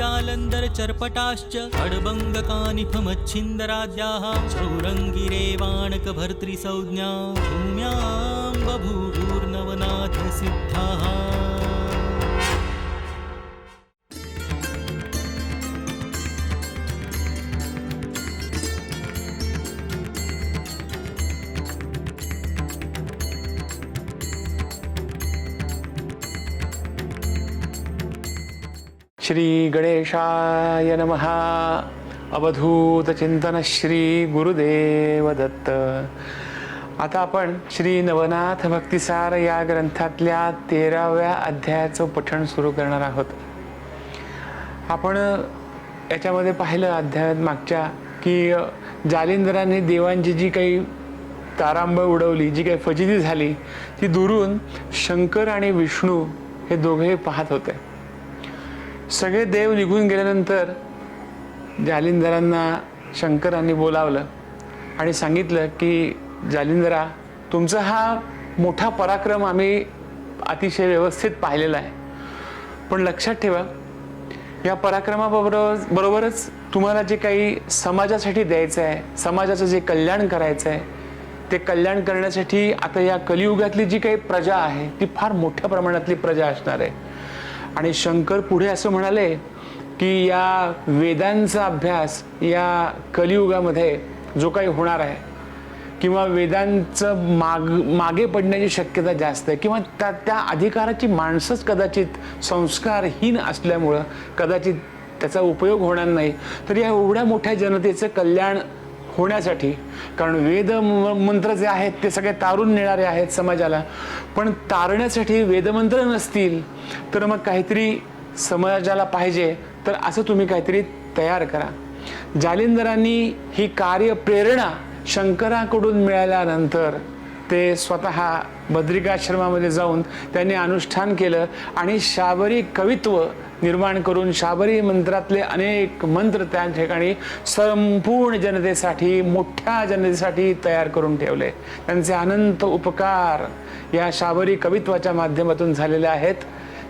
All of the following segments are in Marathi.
जालंधर चर्पटाश्च खड्बङ्गकानिफमच्छिन्दराद्याः चौरङ्गिरेवाणकभर्तृसंज्ञा भूम्यां बभूवुर्नवनाथसिद्धाः। श्री गणेशाय नमः। अवधूत चिंतन श्री गुरुदेव दत्त। आता आपण श्री नवनाथ भक्तिसार या ग्रंथातल्या 13व्या अध्यायाचं पठण सुरू करणार आहोत। आपण याच्यामध्ये पाहिलं अध्यायात मागच्या की जालिंदराने देवांची जी काही तारांबळ उडवली, जी काही फजिती झाली, ती दुरून शंकर आणि विष्णू हे दोघे पाहत होते। सगळे देव निघून गेल्यानंतर जालिंदरांना शंकरांनी बोलावलं आणि सांगितलं की जालिंदरा, तुमचा हा मोठा पराक्रम आम्ही अतिशय व्यवस्थित पाहिलेला आहे, पण लक्षात ठेवा या पराक्रमाबरोबरच तुम्हाला जे काही समाजासाठी द्यायचं आहे, समाजाचं जे कल्याण करायचं आहे, ते कल्याण करण्यासाठी आता या कलियुगातली जी काही प्रजा आहे ती फार मोठ्या प्रमाणातली प्रजा असणार आहे। आणि शंकर पुढे असं म्हणाले की या वेदांचा अभ्यास या कलियुगामध्ये जो काही होणार आहे किंवा वेदांचं मागे पडण्याची शक्यता जास्त आहे किंवा त्या अधिकाराची माणसंच कदाचित संस्कारहीन असल्यामुळं कदाचित त्याचा उपयोग होणार नाही। तर या एवढ्या मोठ्या जनतेचं कल्याण होण्यासाठी, कारण वेद मंत्र जे आहेत ते सगळे तारून नेणारे आहेत समाजाला, पण तारण्यासाठी वेदमंत्र नसतील तर मग काहीतरी समाजाला पाहिजे, तर असं तुम्ही काहीतरी तयार करा। जालिंदरांनी ही कार्य प्रेरणा शंकराकडून मिळाल्यानंतर ते स्वतः बद्रिकाश्रमामध्ये जाऊन त्यांनी अनुष्ठान केलं आणि शाबरी कवित्व निर्माण करून शाबरी मंत्रातले अनेक मंत्र त्या ठिकाणी संपूर्ण जनतेसाठी, मोठ्या जनतेसाठी तयार करून ठेवले। त्यांचे अनंत उपकार या शाबरी कवित्वाच्या माध्यमातून झालेले आहेत।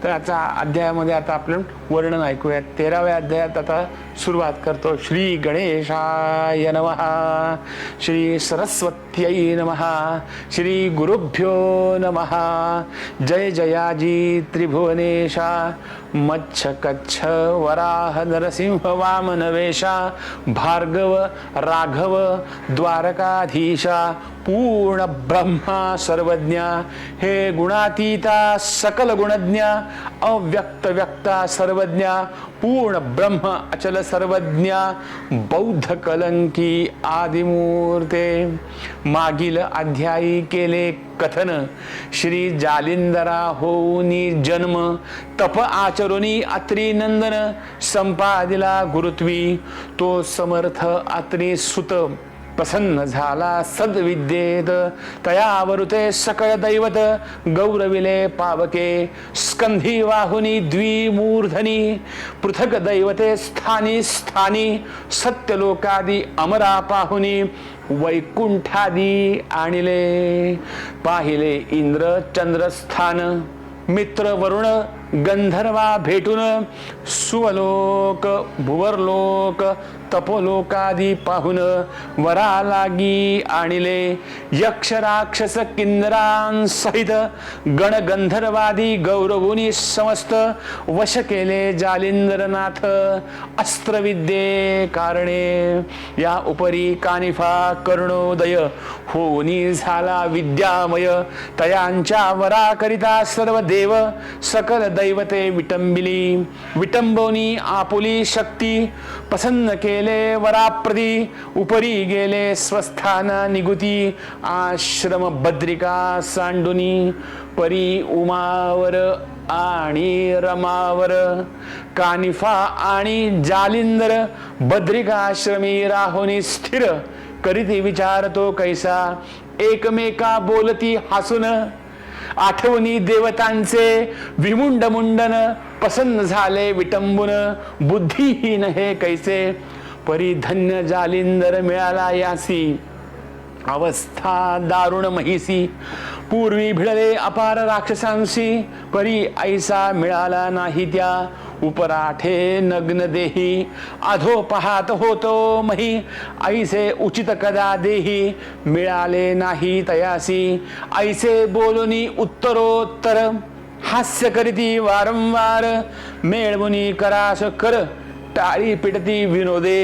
तर याचा अध्यायामध्ये आता आपण वर्णन ऐकूयात। 13व्या अध्यायात आता सुरुवात करतो। श्री गणेशाय नमः, श्री सरस्वत्यै नमः, श्री गुरुभ्यो नमः। जय जयाजी त्रिभुवनेशा, मच्छ कच्छ वराह नरसिंह वामन वेशा, भार्गव राघव द्वारकाधीशा, पूर्ण ब्रह्मा सर्वज्ञा, हे गुणातीता सकल गुणज्ञा, अव्यक्त व्यक्ता सर्वज्ञा, पूर्ण ब्रह्म अचल सर्वज्ञा, बौद्ध कलंकी आदिमूर्ते। मागील अध्यायी केले कथन, श्री जालिंदरा होऊनी जन्म, तप आचरुनी अत्री नंदन, संपादिला गुरुत्वी, तो समर्थ अत्री सुत, प्रसन्न झाला सद्विद्येत, तयावरुते सकळ दैवत, गौरविले पावके, स्कंधी वाहुनी द्विमूर्धनी, पृथक दैवते स्थानी स्थानी, सत्यलोकादी अमरा पाहुनी, वैकुंठादी आणिले, पाहिले इंद्र चंद्रस्थान, मित्र वरुण गंधर्वा भेटून, सुवलोक भुवरलोक तपोलोकादी पाहुन, वरा लागी आणिले, यक्ष राक्षस किन्नरांसहित, गण गंधर्वादी गौरवुनी समस्त, वश केले जालिंदरनाथ, अस्त्रविद्ये कारणे, या उपरी कानिफा करुणोदय, होनी झाला विद्यामय, तयांच्या वराकरिता सर्व देव, सकल दैवते विटंबिली, विटंबोनी आपुली शक्ती, प्रसन्न केले वराप्रदी, उपरी गेले स्वस्थान निगुती, आश्रम बद्रिका सांडुनी, परी उमावर आणि रमावर, कानिफा आणि जालिंदर बद्रिकाश्रमी राहुनी स्थिर, करीती विचारतो कैसा, एकमेका बोलती हसून, आठवणी देवतांचे विमुंड मुंडन, प्रसन्न झाले विटंबून, बुद्धिहीन हे कैसे, परिधन्य जालिंदर मिळाला यासी, अवस्था दारुण महिसी, पूर्वी भिडले अपार राक्षसांशी, परी ऐसा मिळाला नाही त्या, उपराठे नग्न देही अधो पाहात होतो मही ऐसे उचित कदा देही मिळाले नाही तयासी ऐसे बोलुनी उत्तरोत्तर हास्य करीती वारंवार मेळमुनी करास कर टाळी पिटती विनोदे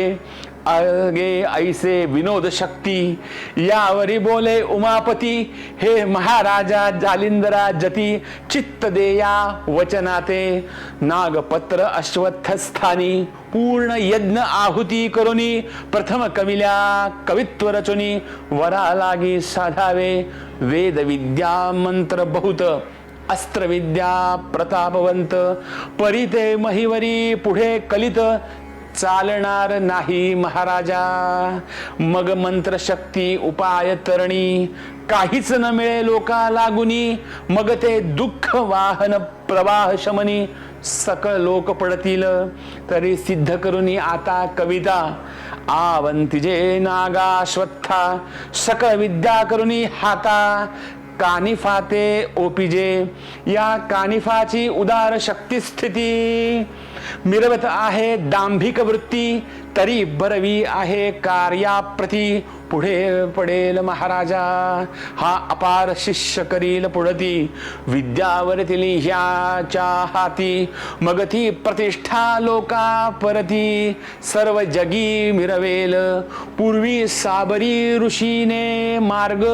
अगे ऐसे विनोद शक्ती यावरी बोले उमापती हे महाराजा जालिंदरा जती चित्त देया वचनाते नागपत्र अश्वत्थस्थानी पूर्ण यज्ञ आहुती करुनी प्रथम कविल्या कवित्व रचुनी वरा लागी साधावे वेद विद्या मंत्र बहुत अस्त्रविद्या प्रतापवंत परिते महिवरी पुढे कलित चालणार नाही महाराजा मग मंत्रशक्ती उपाय तरणी काहीच न मिळे लोका लागुनी मग ते दुःख वाहन प्रवाह शमनी सकळ लोक पडतील तरी सिद्ध करुनी आता कविता आवंतिजे नागाश्वत्था सकळ विद्या करुनी हाता कानिफाते ओपिजे या कानिफाची उदार शक्ती स्थिती मिरवत आहे दांभिक वृत्ती तरी बरवी आहे कार्याप्रती पुढे पडेल महाराजा हा अपार शिष्य करील पुढती विद्यावरतील ह्याच्या हाती मग ती प्रतिष्ठा लोका परती सर्व जगी मिरवेल पूर्वी साबरी ऋषीने मार्ग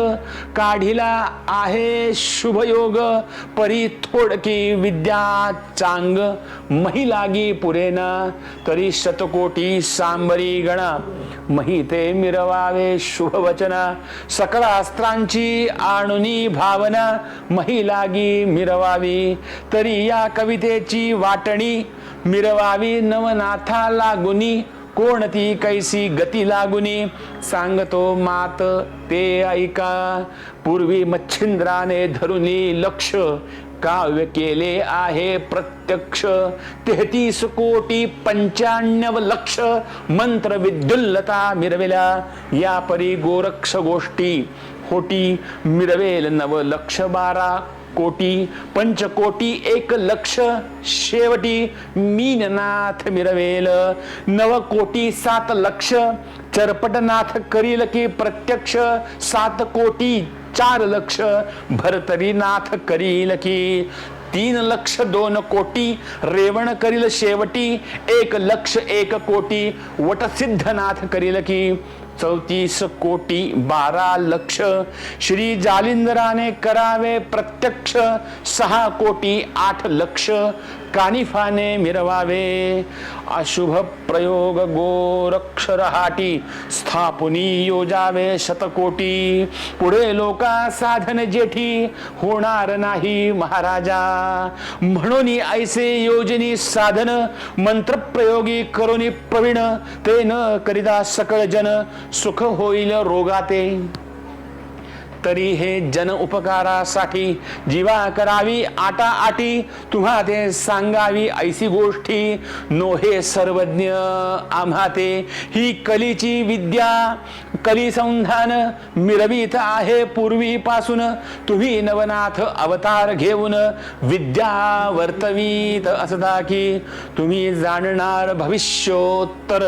काढिला आहे शुभयोग परी थोडकी विद्या चांग महिलागी पुरेना तरी शतकोटी सांबरी गणा महिते मिरवावे शुभ वचना सकळ अस्त्रांची आणुनी भावना महिलागी मिरवावी तरी या कवितेची वाटणी मिरवावी नवनाथा लागुनी कोणती कैसी गती लागुनी सांगतो मात ते ऐका पूर्वी मच्छिंद्राने धरुनी लक्ष काव्य केले आहे प्रत्यक्ष 33 कोटी 95 लक्ष मंत्र विद्युल्लता मिरविल्या या परी गोरक्ष गोष्टी होटी मिरवेल 9 लक्ष 12 कोटी पंचकोटी 1 लक्ष शेवटी मीननाथ मिरवेल 9 कोटी 7 लक्ष चरपटनाथ करील की प्रत्यक्ष 7 कोटी 4 लक्ष भरतरीनाथ करील की 3 लक्ष 2 कोटी रेवण करील शेवटी 1 लक्ष 1 कोटी वटसिद्धनाथ करील की 34 कोटी 12 लक्ष श्री जालिंदराने करावे प्रत्यक्ष 6 कोटी 8 लक्ष कानिफाने मिरवावे अशुभ प्रयोग गोरक्षरहाटी स्थापुनी योजावे शतकोटी पुढे लोका साधन जेठी होणार नाही महाराजा म्हणून ऐसे योजनी साधन मंत्रप्रयोगी करुनी प्रवीण ते न करिता सकळ जन सुख होईल रोगाते तरी हे जन उपकारासाठी जीवा करावी आटा आटी तुम्हा ते सांगावी ऐसी गोष्टी नोहे सर्वज्ञ आम्हा ते ही कलीची विद्या कली संधान मिरवीत आहे पूर्वीपासून तुम्ही नवनाथ अवतार घेऊन विद्या वर्तवीत असता की तुम्ही जाणणार भविष्योत्तर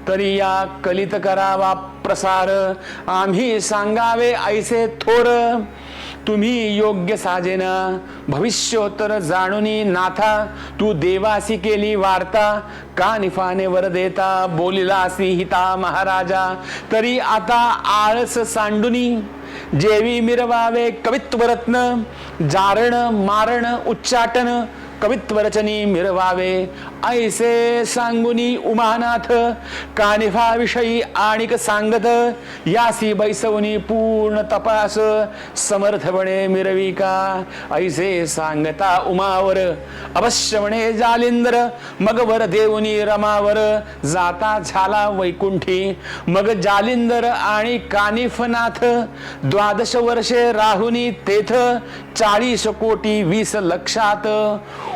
तरी या कलित करावा प्रसार आम्ही सांगावे ऐसे थोर तुम्ही योग्य साजेना भविष्योत्तर जाणुनी नाथा तू देवासी केली वार्ता कानिफाने वर देता बोलिलासी हिता महाराजा तरी आता आळस सांडुनी जेवी मिरवावे कवित्वरत्न जारण मारण उच्चाटन कवित्वरचनी मिरवावे ऐसे सांगुनी उमानाथ कानिफाविषयी आणिक सांगत यासी बैसवनी पूर्ण तपास समर्थपणे मिरविका ऐसे सांगता उमावर अवश्य म्हणे जालिंदर मग वर देऊनी रमावर जाता झाला वैकुंठी मग जालिंदर आणि कानिफनाथ 12 वर्षे राहुनी तेथ 40 कोटी 20 लक्षात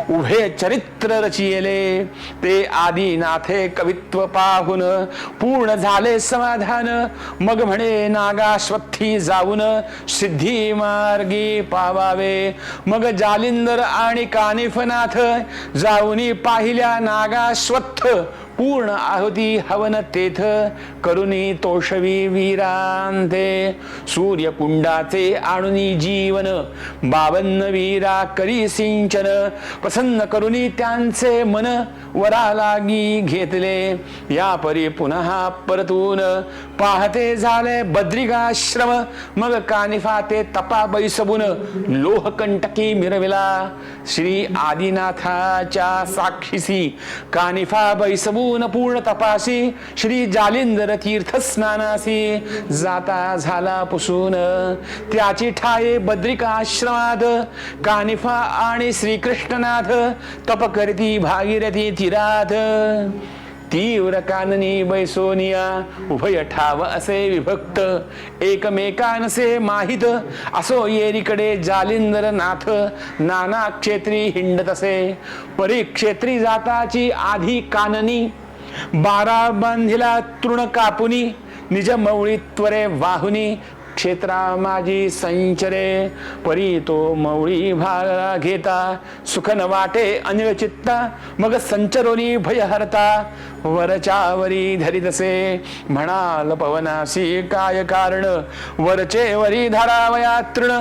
उभे चरित्र रचिले ते आदिनाथे कवित्व पाहून पूर्ण झाले समाधान मग म्हणे नागाश्वत्थी जाऊन सिद्धी मार्गी पावावे मग जालिंदर आणि कानिफनाथ जाऊनी पाहिल्या नागाश्वत्थ पूर्ण आहुती हवन तेथ करुणी तोषवी वीरांते सूर्यकुंडाचे आणुनी जीवन 52 वीरा करी सिंचन प्रसन्न करुणी त्यांचे मन वरा लागी घेतले या परी पुन्हा परतून पाहते झाले बद्रिकाश्रम मग कानिफा ते तपा बैसबून लोहकंटकी मिरविला श्री आदिनाथाच्या साक्षीसी कानिफा बैसबून पूर्ण तपासी श्री जालिंदर तीर्थ स्नानासी जाता झाला पुसून त्याची ठाये बद्रिकाश्रमात कानिफा आणि श्रीकृष्णनाथ तप करती भागीरथी तीरात तीव्र काननी बैसोनिया उभय ठाव असे विभक्त एकमेकांसे माहित असो येरीकडे जालिंदर नाथ नाना क्षेत्री हिंडत असे परिक्षेत्री जाताची आधी काननी 12 बांधिला तृण कापुनी निज मौळी त्वरे वाहुनी क्षेत्रा माझी संचरे परी तो मौळी भाला घेता सुख न वाटे अनिळ चित्ता मग संचरोनी भय हरता वरच्यावरी धरितसे म्हणाल पवनासी काय कारण वरचे वरी धरावया तृण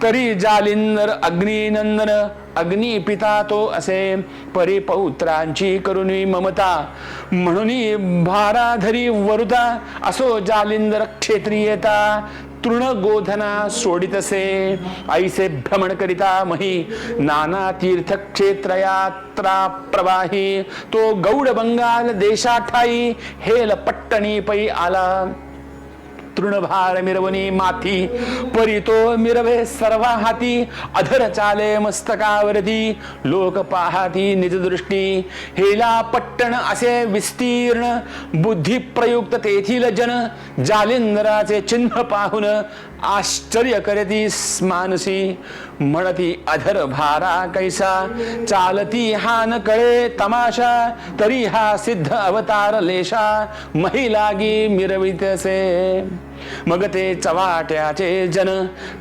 तरी जालिंदर अग्निनंदन अग्नी पिता तो असे परिपौत्रांची करुणी ममता म्हणून भाराधरी वरुता असो जालिंदर क्षेत्रीयता तृण गोधना सोडितसे ऐसे भ्रमण करिता मही नाना तीर्थ क्षेत्र यात्रा प्रवाही तो गौड बंगाल देशाठाई हेल पट्टणी पै आला तृणभार मिरवणी माथी परी तो मिरवे सर्वा हाती अधर चाले मस्तकावरती लोक पाहाती निजदृष्टी हेला पट्टण असे विस्तीर्ण बुद्धी प्रयुक्त तेथील जन जालिंदराचे चिन्ह पाहून आश्चर्य करती मानसी म्हणती अधर भारा कैसा चालती हा न कळे तमाशा तरी हा सिद्ध अवतार लेशा महिलागी मिरवितसे मग ते चवाट्याचे जन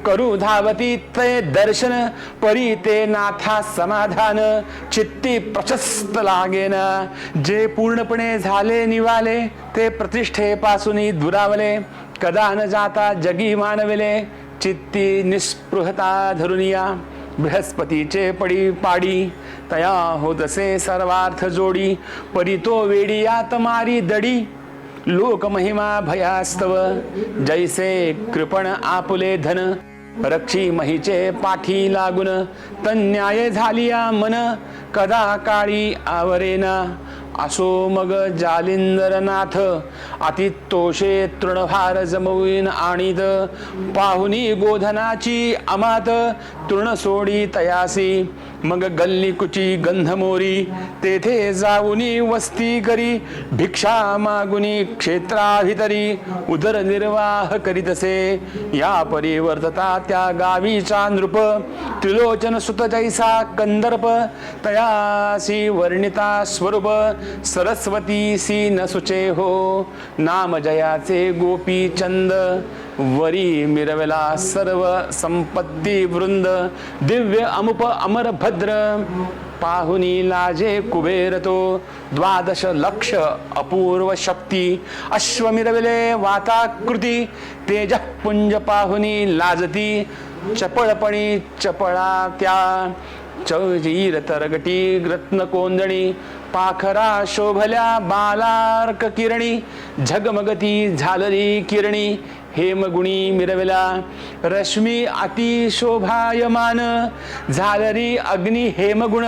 करू धावती ते दर्शन परी ते नाथा समाधान चित्ती प्रशस्त लागेना जे पूर्णपणे झाले निवाले ते प्रतिष्ठेपासून दुरावले कदा न जाता जगी मानविले चित्ती निस्पृहता धरुनिया बृहस्पतीचे पडी पाडी तया होतसे सर्वार्थ जोडी परी तो वेडियात मारी दडी लोक महिमा भयास्तव जैसे कृपण आपुले धन रक्षी महीचे पाठी लागून तन्याय झालिया मन कदा काळी आवरेना असो मग जालिंदरनाथ अतितोषे तृणभार जमवीन आणीत पाहुनी गोधनाची अमात तृण सोडी तयासी मग गल्ली कुची गंधमोरी तेथे जाऊनी वस्ती करी भिक्षा मागुनी क्षेत्राभितरी उदरनिर्वाह करीतसे या परिवर्तता त्या गावीचा नृप त्रिलोचन सुत जैसा कंदर्प तयासी वर्णिता स्वरूप सरस्वतीसी न सुचे हो नाम जयाचे गोपी चंद वरी मिरवला सर्व संपत्ती वृंद दिव्य अमुप अमर भद्र पाहुनी लाजे कुबेर तो 12 लक्ष अपूर्व शक्ती अश्व मिरवले वाताकृती तेज पुंज पाहुनी लाजती चपळपणी चपळा त्या चौजीर तरगटी रत्न कोंदणी पाखरा शोभल्या बालार्क किरणी झगमगती झालरी किरणी हेमगुणी मिरवला रश्मी अति शोभायमान झालरी अग्नी हेमगुण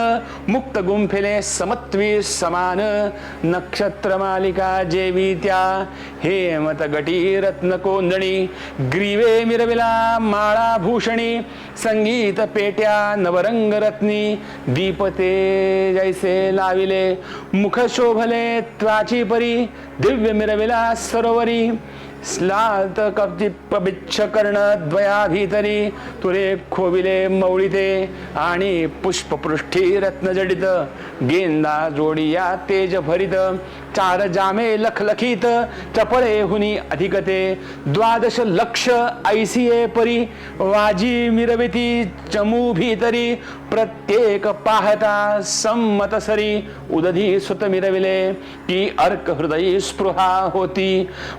मुक्त गुंफेले समत्वी समान नक्षत्र मालिका जेवी त्या हेमत गटी रत्न कोंदणी ग्रीवे मिरविला माळा भूषणी संगीत पेट्या नवरंग रत्नी दीपते जैसे लाविले मुख शोभले त्वाची परी दिव्य मिरविला सरोवरी स्लात कपिच्छ कर्ण द्वयाभितरी तुरे खोविले मौळीते आणि पुष्पपृष्ठी रत्नजडित गेंदा जोडिया तेज भरित चार जामे लखलखित चपळे हुनी अधिकते 12 लक्ष ऐसिये परी वाजी मिरविती चमू भीतरी प्रत्येक पाहता संमत सरी उदधी सुत मिरविले की अर्क हृदयी स्पृहा होती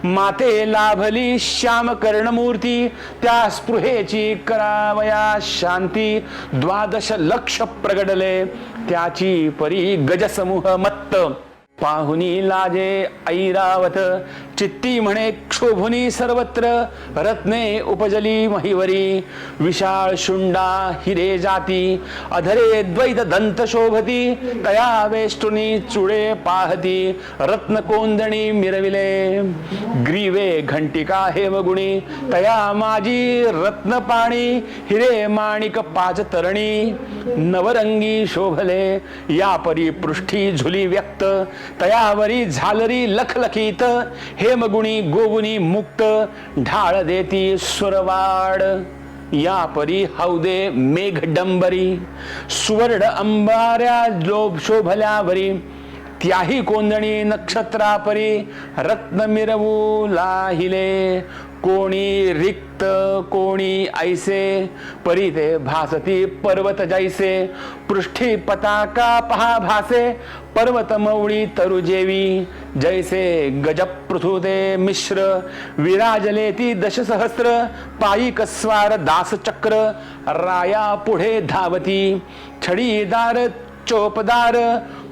माते लाभली श्याम कर्णमूर्ती त्या स्पृहेची करावया शांती 12 लक्ष प्रगडले त्याची परी गजसमूह मत्त पाहुनी लाजे ऐरावत चित्ती म्हणे क्षोभुनी सर्वत्र रत्ने उपजली महिवरी विशाळ शुंडा हिरे जाती अधरे द्वैत दंत शोभती तया वेष्टुनी चुडे पाहती रत्न कोंदणी मिरविले ग्रीवे घंटिका हेमगुणी तया माझी रत्न पाणी हिरे माणिक पाच तरणी नवरंगी शोभले या परी पृष्ठी झुली व्यक्त तयावरी झालरी लखलखित हेमगुणी गोगुणी मुक्त ढाळ देती सुरवाड या परी हौदे मेघडंबरी सुवर्ण अंबाऱ्या शोभल्यावरी त्याही कोंदणी नक्षत्रापरी रत्न मिरवू लाहिले कोणी रिक्त कोणी ऐसे परी ते भासती पर्वत जैसे पृष्ठी पताका पहा भासे पर्वत मौळी तरुजेवी जैसे गजपृथुते मिश्र विराजले ती 10सहस्र पायी कसवार दासचक्र राया पुढे धावती छडीदार चोपदार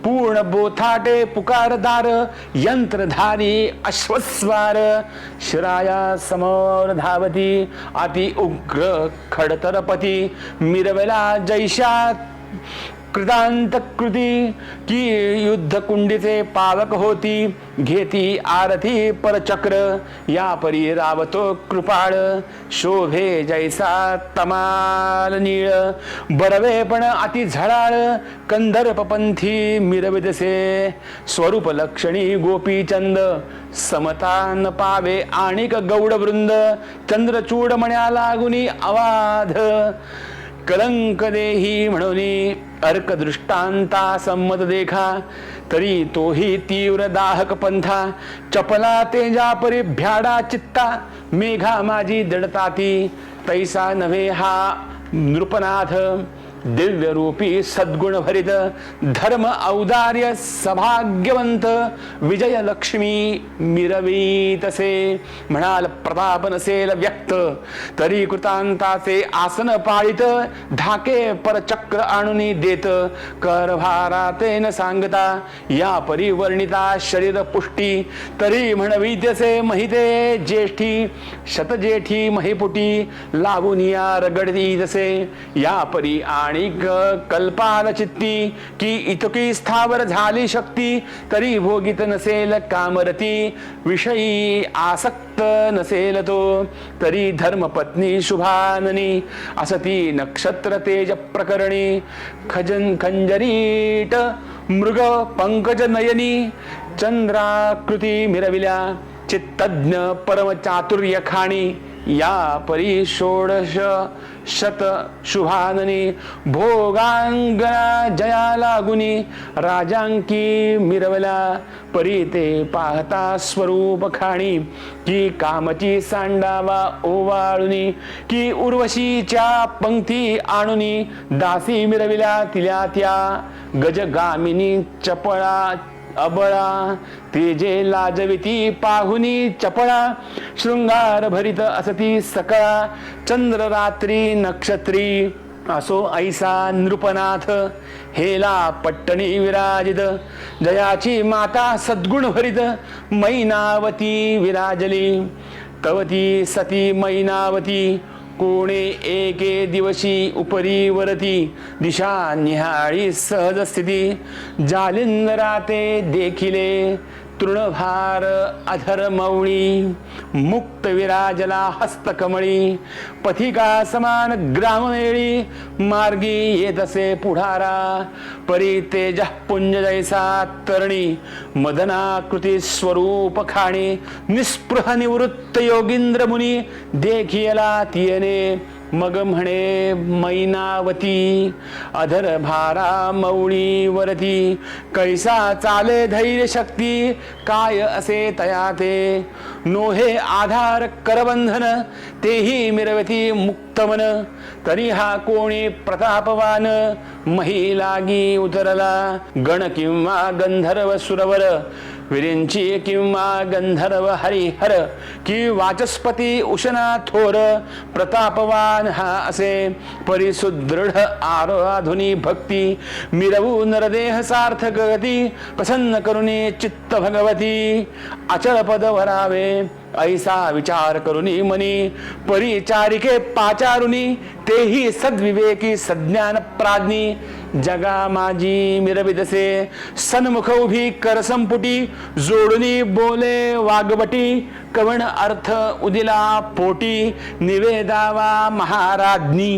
पूर्ण बोथाटे पुकारदार यंत्रधारी अश्वस्वार शिराया समोर धावती अति उग्र खडतरपती मिरवला जैशा कृतांत कृती की युद्ध कुंडीचे पावक होती घेती आरती परचक्र या परी रावतो कृपाळ शोभे जैसा तमाल नीळ बरवे पण अति झळाळ कंदर्पपंथी मिरवितसे स्वरूप लक्षणी गोपीचंद समता न पावे आणिक गौड वृंद चंद्रचूड मण्या लागुनी अवाध कलंक देही म्हणून अर्क दृष्टांता संमत देखा तरी तोही तीव्र दाहक पंथा चपला तेजा परी भ्याडा चित्ता मेघा माझी दडताती तैसा नव्हे हा नृपनाथ दिव्य रूपी सद्गुण भरित धर्म औदार्य सभाग्यवंत विजय लक्ष्मी मिरवी तसे म्हणाल प्रताप नसेल व्यक्त तरी कृतांताचे आसन पाळित धाके परचक्र आणून देत करभाराते न सांगता या परिवर्णिता शरीर पुष्टी तरी म्हणवित्यसे महिते ज्येष्ठी शतजेठी महिपुटी लावून या रगडती तसे या परी आणि कल्पाल चित्ती की इतकी स्थावर झाली शक्ती तरी भोगित नसेल कामरती विषयी आसक्त नसेल तो तरी धर्मपत्नी शुभाननी असती नक्षत्र तेज प्रकरणी खंजरीट मृग पंकज नयनी चंद्राकृती मिरविल्या चित्तज्ञ परम चातुर्य खाणी या परी षोडश शत शुभाननी भोगांगना जया लागुनी राजांकी मिरवला परी ते पाहता स्वरूप खाणी की कामची सांडावा ओवाळुनी की उर्वशीच्या पंक्ती आणुनी दासी मिरविल्या तिल्या त्या गजगामिनी चपळा अबळा तेजे लाजविती पाहुनी चपळा शृंगार भरित असती सकळा चंद्र रात्री नक्षत्री असो ऐसा नृपनाथ हेला पट्टणी विराजित जयाची माता सद्गुण भरित मैनावती विराजली तवती सती मैनावती कोणे एके दिवशी उपरी वरती दिशा निहाळी सहज स्थिती जालिंदरा ते देखिले तृणभार अधर मौळी मुक्त विराजला हस्तकमळी पथिका समान ग्राममेळी मार्गी येतसे पुढारा परी तेज पुंज जैसा तरणी मदनाकृती स्वरूप खाणी निस्पृह निवृत्त योगींद्र मुनी देखियला तियने मग म्हणे मैनावती अधर भारा मौळी वरती कैसा चाले धैर्य शक्ती काय असे तया ते नोहे आधार करबंधन तेही मिरवती मुक्तमन तरी हा कोणी प्रतापवान महिलागी उतरला गण किंवा गंधर्व सुरवर विरिंची किंवा गंधर्व हरिहर कि वाचस्पती उशना थोर प्रतापवान हा असे परिसुदृढ आराधुनी भक्ती मिरवू नरदेह सार्थक गती प्रसन्न करुणी चित्त भगवती अचळ पद वरावे ऐसा विचार करुनी मनी परिचारिके पाचारुनी तेही सद्विवेकी सज्ञान प्राज्ञी जगा माझी मिरविदसे सन्मुख उभी करसंपुटी जोडुनी बोले वागबटी कवण अर्थ उदिला पोटी निवेदावा महाराज्ञी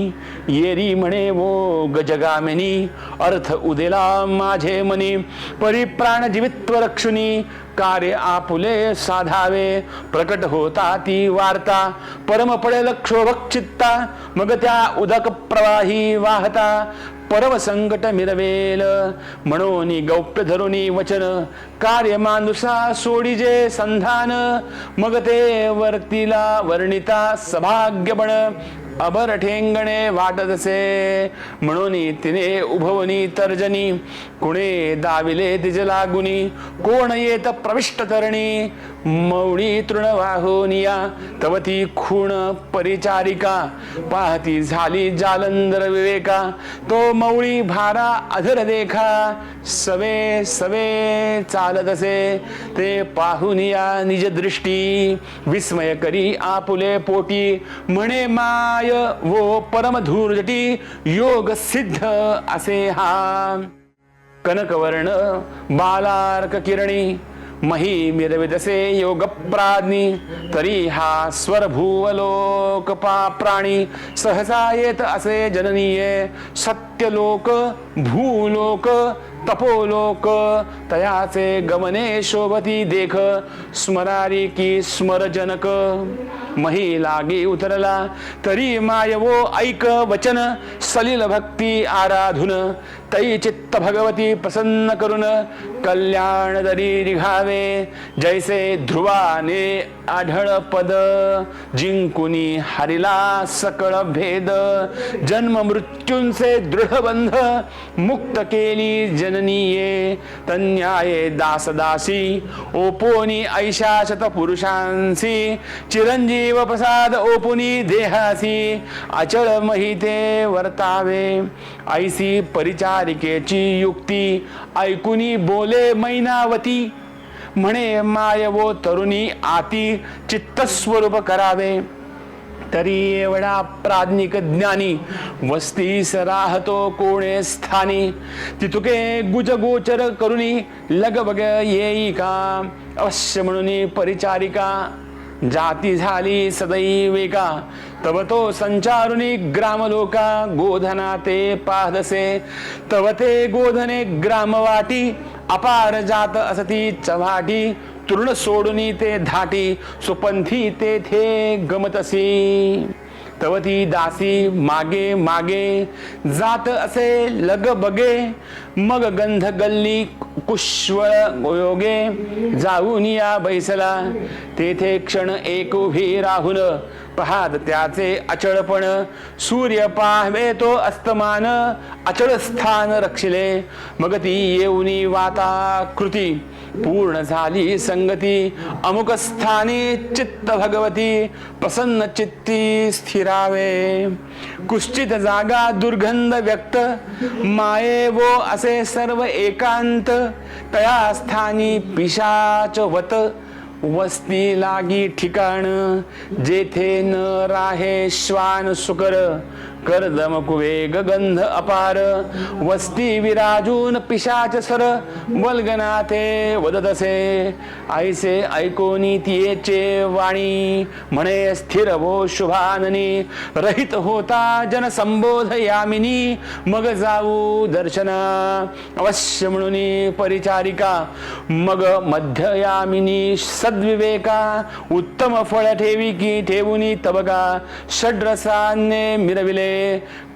येरी म्हणे वो गजगामिनी अर्थ उदिला माझे मनी परिप्राण जीवित्व रक्षुनी कार्य आपुले साधावे प्रकट होता ती वार्ता परम पडेल क्षोभक चित्ता मग त्या उदक प्रवाही वाहता परम संकट मिरवेल म्हणून गौप्य धरुनी वचन कार्य मानुसा सोडीजे संधान मग ते वर्तीला वर्णिता सभाग्य बण अबर ठेंगणे वाटतसे म्हणून तिने उभवनी तर्जनी कुणे दाविले तिज लागुनी कोण येत प्रविष्ट तरणी मौळी तृणवाहोनिया तवती खूण परिचारिका पाहती झाली जालंधर विवेका तो मौळी भारा अधर देखा सवे सवे चालतसे ते पाहुनिया निज दृष्टी विस्मय करी आपुले पोटी म्हणे माय वो परमधूर्जटी योग सिद्ध असे हा कनकवर्ण बालार्क किरणी मही मिरविदसे योग प्राज्ञी तरी हा स्वर भूवलोक प्राणी सहसा येत असे जननीये सत्यलोक भूलोक तपोलोक तयाचे गमने शोभती देख स्मरारी की स्मरजनक मही लागी उतरला तरी मायवो ऐक वचन सलील भक्ती आराधुन तै चित्त भगवती प्रसन्न करून कल्याण दरी रिघावे जैसे ध्रुवाने आढळ पद जिंकुनी हरिला सकळ भेद जन्म मृत्यूंचे दृढबंध मुक्त केली जननीये तन्याये दासदासी ओपोनी ऐशा शत पुरुषांसी चिरंजीव प्रसाद ओपुनी देहासी अचळ महिते वर्तावे ऐसी परिचारिकेची युक्ती ऐकुनी बोले मैनावती म्हणे माय वो तरुणी आती चित्तस्वरूप करावे तरी एवढा प्राज्ञिक ज्ञानी वस्तीस राहतो कोणे स्थानी तितुके गुजगोचर करुनी लगबग येई का अवश्य म्हणून परिचारिका जाती झाली सदैविका तव तो संचारुनी ग्रामलोका गोधना ते पाहदसे तव ते गोधने ग्रामवाटी अपार जात असती चव्हाटी तृण सोडुनी ते धाटी सुपंथी तेथे गमतसी तवती दासी मागे मागे जात असे लगबगे मग गंध गल्ली कुशवळ योगे जाऊन या बैसला तेथे क्षण एक उभी राहून पाहत त्याचे अचळपण सूर्य पाहवे तो अस्तमान अचळ स्थान रक्षिले मग ती येऊनी वाता कृती पूर्ण झाली संगती अमुक स्थानी चित्त भगवती प्रसन्न चित्ती स्थिरावे कुश्चित जागा दुर्गंध व्यक्त माये वो असे सर्व एकांत तया स्थानी पिशाच वत वस्ती लागी ठिकाण जेथे न राहे श्वान सुकर कर्दम कुवेग गंध अपार वस्ती विराजून पिशाच सर वल्गनाथे वदतसे ऐसे ऐकोनी तियेचे वाणी म्हणे स्थिर भो शुभाननी रहित होता जन संबोध यामिनी मग जाऊ दर्शना अवश्य म्हणून परिचारिका मग मध्ययामिनी सद्विवेका उत्तम फळ ठेवी की ठेवुनी तबका षड्रसाने मिरविले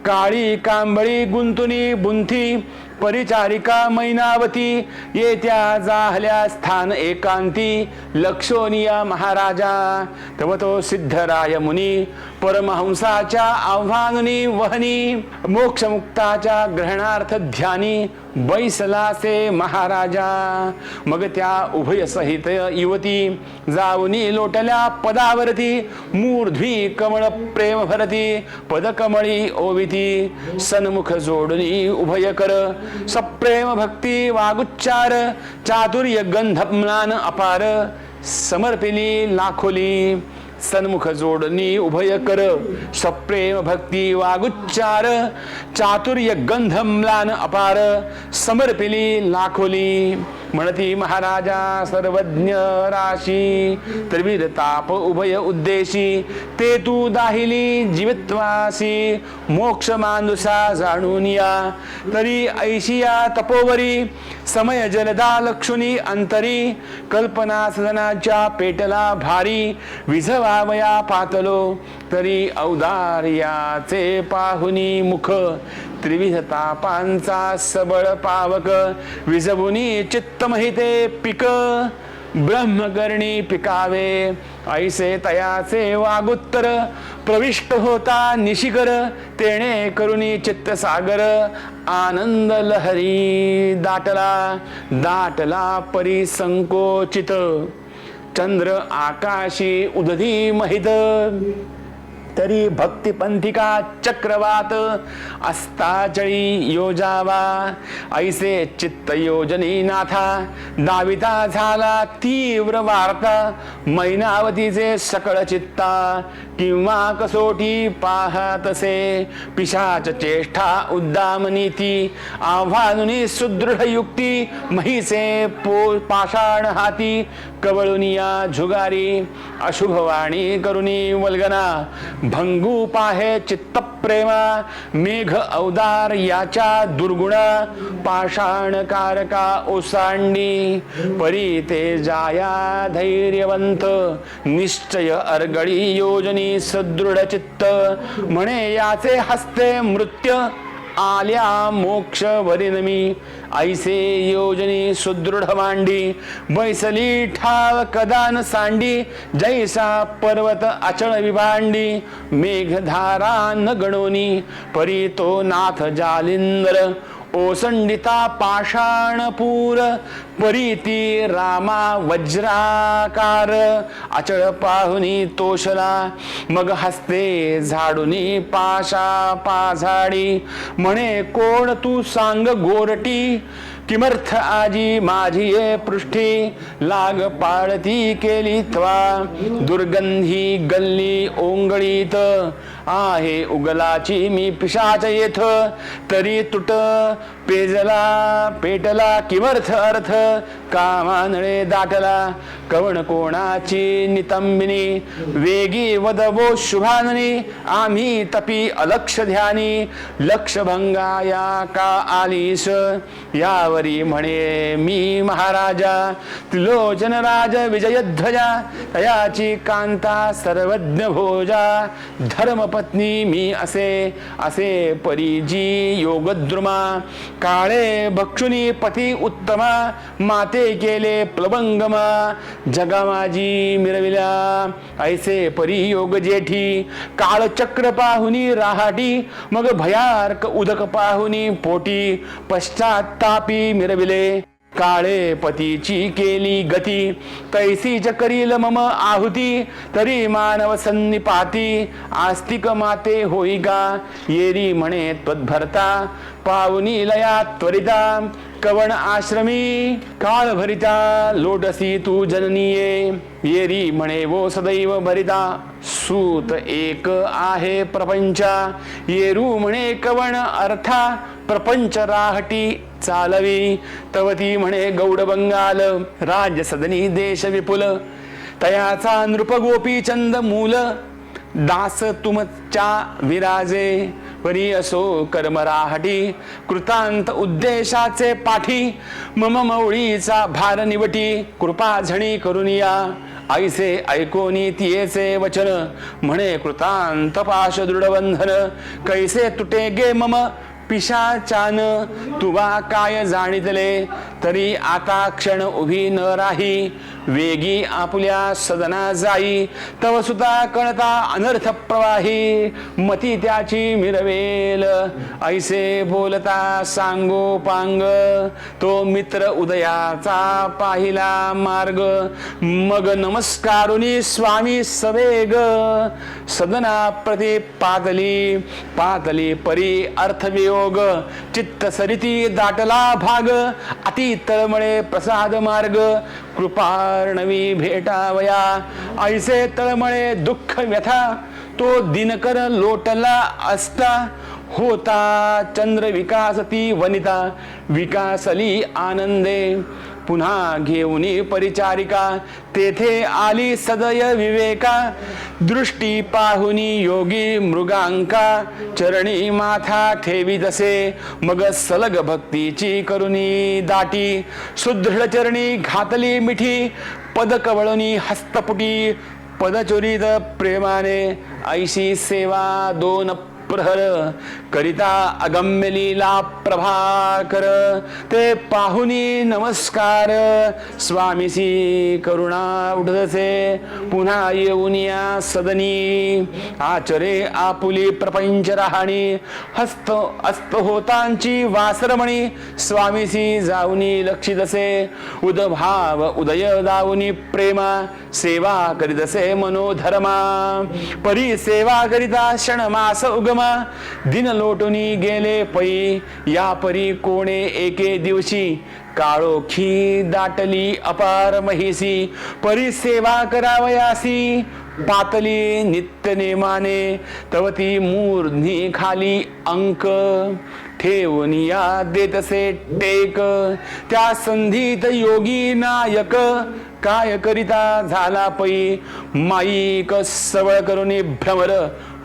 काळी कांबळी गुंतुनी बुंथी परिचारिका मैनावती येत्या जाहल्या स्थान एकांती लक्षोनिया महाराजा तव तो सिद्धराय मुनी परमहंसाच्या आव्हाननी वहनी मोक्षमुक्ताच्या ग्रहणार्थ ध्यानी बैसलासे महाराजा मग त्या उभय सहित युवती जाऊनी लोटल्या पदावरती मूर्ध्वी कमळ प्रेम भरती पदकमळी ओविती सन्मुख जोडणी उभय कर सप्रेम भक्ती वागुच्चार चातुर्य गंधम्लान अपार समर्पिली लाखोली सन्मुख जोडणी उभय कर सप्रेम भक्ती वागुच्चार चातुर्य गंधम्लान अपार समर्पिली लाखोली म्हणती महाराजा सर्वज्ञ राशी त्रिविध ताप उभय उद्देशी ते तू दाहिली जीवित्वासी मोक्ष मानुसा जाणून या तरी ऐशिया तपोवरी समय जलदा लक्षुनी अंतरी कल्पना सदनाच्या पेटला भारी विझवावया पातलो तरी औदार्याचे पाहुनी मुख त्रिविध तापांचा सबळ पावक विजवुनी चित्तमहिते पिक ब्रह्मकर्णी पिकावे ऐसे तयाचे वागुत्तर प्रविष्ट होता निशिकर तेणे करुणी चित्तसागर आनंद लहरी दाटला परी संकोचित चंद्र आकाशी उदधी महित तरी भक्तिपंथिका चक्रवात अस्ताचळी योजावा ऐसे चित्त योजनी नाथा दाविता झाला तीव्र वार्ता मैनावतीचे सकळ चित्ता किंवा कसोटी पाहतसे पिशाच चेष्टा उद्दामनी ती आव्हानुनी सुदृढ युक्ती महिसे पाषाण हाती कवळुनिया झुगारी अशुभवाणी करुणी वल्गना भंगू पाहे चित्त प्रेमा मेघ अवदार याच्या दुर्गुणा पाषाण कारका ओसांडी परी ते जाया धैर्यवंत निश्चय अर्गळी योजनी सदृढ चित्त म्हणे याचे हस्ते मृत्य आल्या मोक्ष वरिनमी ऐसे योजनी सुदृढ मांडी बैसली ठाव कदान सांडी जैसा पर्वत अचळ विभांडी मेघधारा न गणोनी परी तो नाथ जालिंदर ओसंडिता पाषाणपूर परीती रामा वज्राकार अचळ पाहुनी तोषला मग हस्ते झाडुनी पाशा पाझाडी म्हणे कोण तू सांग गोरटी किमर्थ आजी माझी ये पृष्ठी लाग पाळती केली त्वा दुर्गंधी गल्ली ओंगळीत आहे उगलाची मी पिशाच येथ तरी तुट पेटला किमर्थ अर्थ कामानळे दाटला कवण कोणाची नितंबिनी वेगी वदवो शुभाननी आम्ही तपी अलक्ष ध्यानी लक्षभंगाया का आलीस यावरी म्हणे मी महाराजा त्रिलोचन राज विजयध्वजा तयाची कांता सर्वज्ञ भोजा धर्मपत्नी मी असे परीजी योगद्रुमा काळे भक्षुनी पती उत्तमा माते केले प्लवंगमा जगा माझी मिरविल्या ऐसे परी योग जेठी काळ चक्र पाहुनी राहाटी मग भयार्क उदक पाहुनी पोटी पश्चात्तापी मिरविले काळे पतीची केली गती तैसीच करील मम आहुती तरी मानव सन्निपाती आस्तिक माते होई का येरी म्हणे त्वद्भरता पावनी लया त्वरिता कवण आश्रमी काळ भरिता लोटसी तू जननीये येरी म्हणे वो सदैव भरिता सूत एक आहे प्रपंचा येरू म्हणे कवण अर्था प्रपंच राहटी चालवी तवती म्हणे गौड बंगाल राज्य सदनी देश विपुल तयाचा नृप गोपी चंद मूल दास तुमच्या विराजे परी असो कर्मराहटी कृतांत उद्देशाचे पाठी मम मौळीचा भार निवटी कृपा झणी करुनिया ऐसे ऐकोनी तियेचे वचन म्हणे कृतांत पाश दृढबंधन कैसे तुटे गे मम पिशाचान तुवा काय जाणितले तरी आता क्षण उभी न राही वेगी आपुल्या सदना जाई तव सुता कणता अनर्थ प्रवाही मती त्याची मिरवेल ऐसे बोलता सांगो पांग तो मित्र उदयाचा पाहिला मार्ग मग नमस्कारुनी स्वामी सवेग सदना प्रति पातली पातली परी अर्थवियोग चित्त सरिती दाटला भाग अति तळमळे प्रसाद मार्ग कृपार्णवी भेटावया ऐसे तळमळे दुःख व्यथा तो दिनकर लोटला असता होता चंद्र विकासती वनिता विकासली आनंदे पुन्हा घेऊनी परिचारिका तेथे आली सदय विवेका दृष्टी पाहुनी योगी मृगांका चरणी माथा ठेवी तसे मग सलग भक्तीची करुणी दाटी सुदृढ चरणी घातली मिठी पद कवळणी हस्तपुटी पदचोरीत प्रेमाने ऐशी सेवा दोन प्रहर करिता अगम्य लीला प्रभाकर ते पाहुनी नमस्कार स्वामीसी करुणा उठदसे पुन्हा येऊन या सदनी आचरे आपुली प्रपंच राहाणी हस्त अस्त होतांची वासरमणी स्वामीसी जाऊनी लक्षितसे उदभाव उदय दाऊनी प्रेमा सेवा करीतसे मनोधर्मा परी सेवा करिता क्षणमास उगमा दिन लोटुनी गेले पै या परी कोणे एके दिवशी काळोखी दाटली अपार महिसी परी सेवा करावयासी पातली नित्य नेमाने तवती मूर्ध्नी खाली अंक ठेवून या देतसे टेक त्या संधीत योगी नायक काय करिता झाला पै माईक सवळ करुनी भ्रमर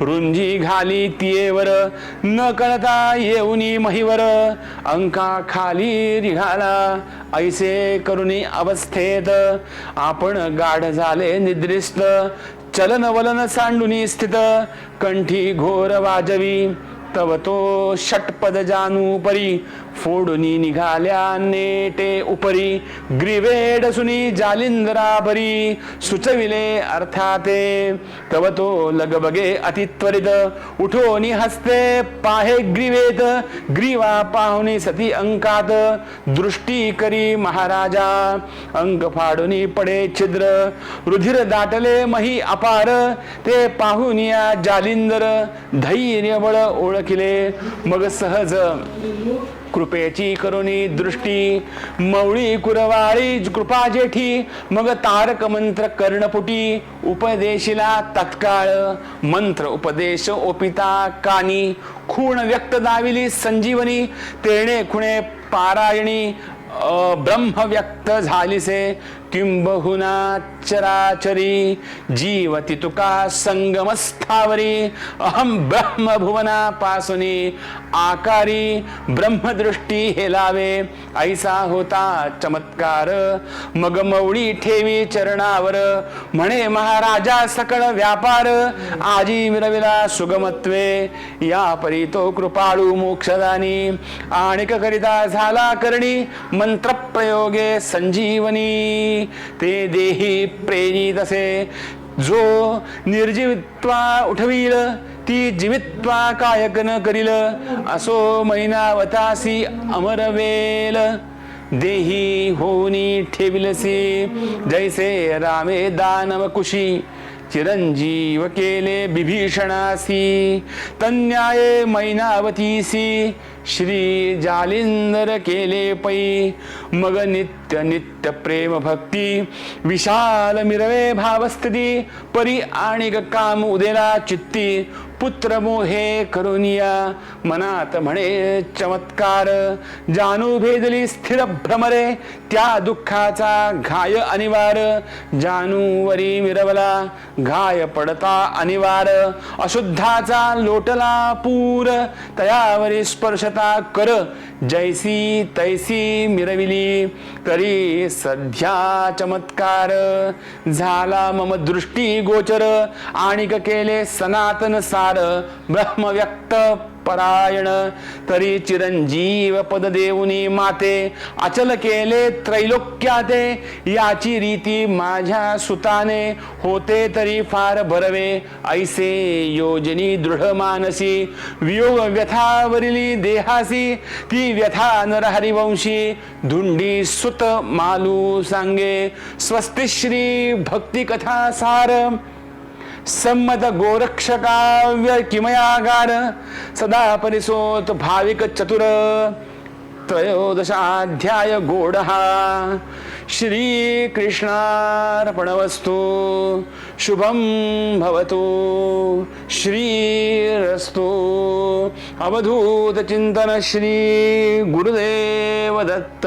रुंजी घाली तियेवर न कळता येऊनी महिवर अंका खाली रिघाला ऐसे करुनी अवस्थेत आपण गाढ झाले निद्रिस्त चलन वलन सांडुनी स्थित कंठी घोर वाजवी तव तो षटपद जानू परी फोडुनी निघाल्या नेटे उपरी ग्रीवेड सुनी जालिंद्राभरी सुचविले अर्थाते तव तो लगबगे अतित्वरित उठोनी हस्ते पाहे ग्रीवेत ग्रीवा पाहुनी सती अंकात दृष्टी करी महाराजा अंक फाडुनी पडे छिद्र रुधिर दाटले मही अपार ते पाहुनिया जालिंदर धैर्य बळ ओळखिले मग सहज कृपेची करुणी दृष्टी मवळी कुरवाळी कृपा जेठी मग तारक मंत्र कर्णपुटी उपदेशिला तत्काळ मंत्र उपदेश ओपिता कानी खूण व्यक्त दाविली संजीवनी तेणे खुणे पारायणी ब्रह्म व्यक्त झालीसे किंबहुना चराचरी जीवती तुका संगमस्थावरी अहम ब्रह्म भुवना पासुनी आकारी ब्रह्मदृष्टी हेलावे ऐसा होता चमत्कार मग मवळी ठेवी चरणावर म्हणे महाराजा सकळ व्यापार आजी मिरविला सुगमत्वे या परी तो कृपाळू मोक्षदानी आणिक करिता झाला करणी मंत्र प्रयोगे संजीवनी ते देही प्रेरित असे जो निर्जीवित्वा उठवील ती जीवित्वा कायक न करील असो मैनावतासी अमरवेल देही होनी ठेविलसी जैसे रामे दानव कुशी चिरंजीव केले बिभीषणासी तन्याये मैनावतीसी श्री जालिंदर केले पै मग नित्य नित्य प्रेम भक्ती विशाल मिरवे भावस्थिती परी आणि काम उदेला चित्ती पुत्र मोहे करुनिया मनात म्हणे चमत्कार जाणू भेदली स्थिर भ्रमरे त्या दुःखाचा घाय अनिवार जाणू वरी मिरवला घाय पडता अनिवार अशुद्धाचा लोटला पूर तयावरी स्पर्शता कर जैसी तैसी मिरविली तरी सध्या चमत्कार झाला मम दृष्टी गोचर आणिक केले सनातन सार ब्रह्म व्यक्त परायण तरी चिरंजीव पद देऊनी माते अचल केले त्रैलोक्याते याची रीती माझ्या सुताने होते तरी फार बरवे ऐसे योजनी दृढ मानसी वियोग व्यथावरिली देहासी ती व्यथा नरहरिवंशी धुंडी सुत मालू सांगे स्वस्ति श्री भक्ती कथा सार संमत गोरक्षकाव्य किमयागार सदा परिसोत भाविक चतुर त्रयोदशाध्याय गोडहा श्री कृष्णार्पणवस्तु शुभं भवतु श्रीरस्तु अवधूत चिंतन श्री गुरुदेव दत्त।